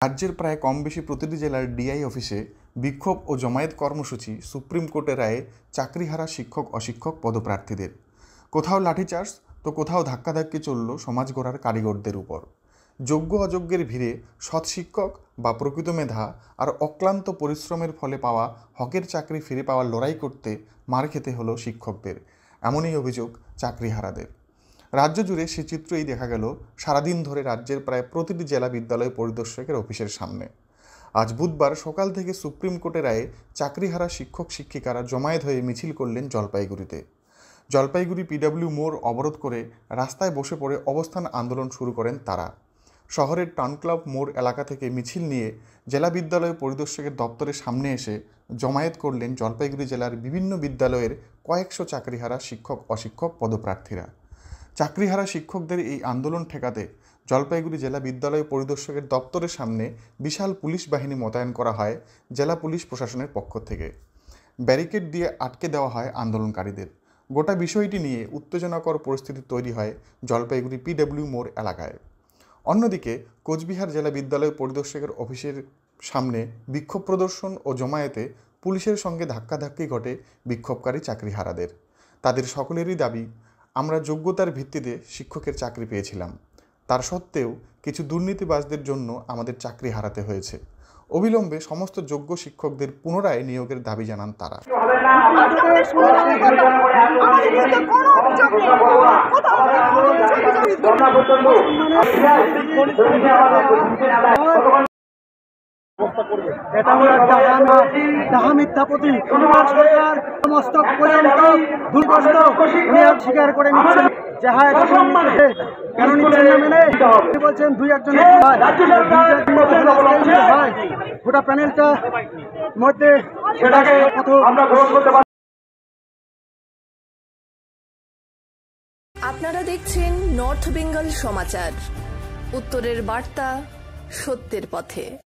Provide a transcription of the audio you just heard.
রাজ্যের প্রায় কম বেশি প্রতিটি জেলার ডিআই অফিসে বিক্ষোভ ও জমায়েত কর্মসূচি সুপ্রিম কোর্টের রায়ে চাকরিহারা শিক্ষক অশিক্ষক পদপ্রার্থীদের। কোথাও লাঠিচার্জ তো কোথাও ধাক্কাধাক্কি চলল সমাজ গড়ার কারিগরদের উপর। যোগ্য অযোগ্যের ভিড়ে সৎ শিক্ষক বা প্রকৃত মেধা আর অক্লান্ত পরিশ্রমের ফলে পাওয়া হকের চাকরি ফিরে পাওয়ার লড়াই করতে মার খেতে হলো শিক্ষকদের, এমনই অভিযোগ চাকরিহারাদের। রাজ্য জুড়ে সে চিত্রই দেখা গেল সারাদিন ধরে রাজ্যের প্রায় প্রতিটি জেলা বিদ্যালয় পরিদর্শকের অফিসের সামনে। আজ বুধবার সকাল থেকে সুপ্রিম কোর্টের রায়ে চাকরিহারা শিক্ষক শিক্ষিকারা জমায়েত হয়ে মিছিল করলেন জলপাইগুড়িতে। জলপাইগুড়ি পিডব্লিউ মোড় অবরোধ করে রাস্তায় বসে পড়ে অবস্থান আন্দোলন শুরু করেন তারা। শহরের টাউন ক্লাব মোড় এলাকা থেকে মিছিল নিয়ে জেলা বিদ্যালয় পরিদর্শকের দপ্তরের সামনে এসে জমায়েত করলেন জলপাইগুড়ি জেলার বিভিন্ন বিদ্যালয়ের কয়েকশো চাকরিহারা শিক্ষক অশিক্ষক পদপ্রার্থীরা। চাকরিহারা শিক্ষকদের এই আন্দোলন ঠেকাতে জলপাইগুড়ি জেলা বিদ্যালয় পরিদর্শকের দপ্তরের সামনে বিশাল পুলিশ বাহিনী মোতায়েন করা হয় জেলা পুলিশ প্রশাসনের পক্ষ থেকে। ব্যারিকেড দিয়ে আটকে দেওয়া হয় আন্দোলনকারীদের। গোটা বিষয়টি নিয়ে উত্তেজনাকর পরিস্থিতি তৈরি হয় জলপাইগুড়ি পিডব্লিউ মোড় এলাকায়। অন্যদিকে কোচবিহার জেলা বিদ্যালয় পরিদর্শকের অফিসের সামনে বিক্ষোভ প্রদর্শন ও জমায়েতে পুলিশের সঙ্গে ধাক্কাধাক্কি ঘটে বিক্ষোভকারী চাকরিহারাদের। তাদের সকলেরই দাবি, আমরা যোগ্যতার ভিত্তিতে শিক্ষকের চাকরি পেয়েছিলাম, তার সত্ত্বেও কিছু দুর্নীতিবাজদের জন্য আমাদের চাকরি হারাতে হয়েছে। অবিলম্বে সমস্ত যোগ্য শিক্ষকদের পুনরায় নিয়োগের দাবি জানান তারা। এটা হলো ডাহা মিথ্যাপতি সরকার সমস্ত পর্যন্ত দুর্গস্ত স্বীকার করে নিচ্ছেন যে হ্যাঁ কেন নিচ্ছেন না মেনে বলছেন দুই একজন হয় গোটা প্যানেলটা মধ্যে আপনারা দেখছেন নর্থ বেঙ্গল সমাচার, উত্তরের বার্তা, সত্যের পথে।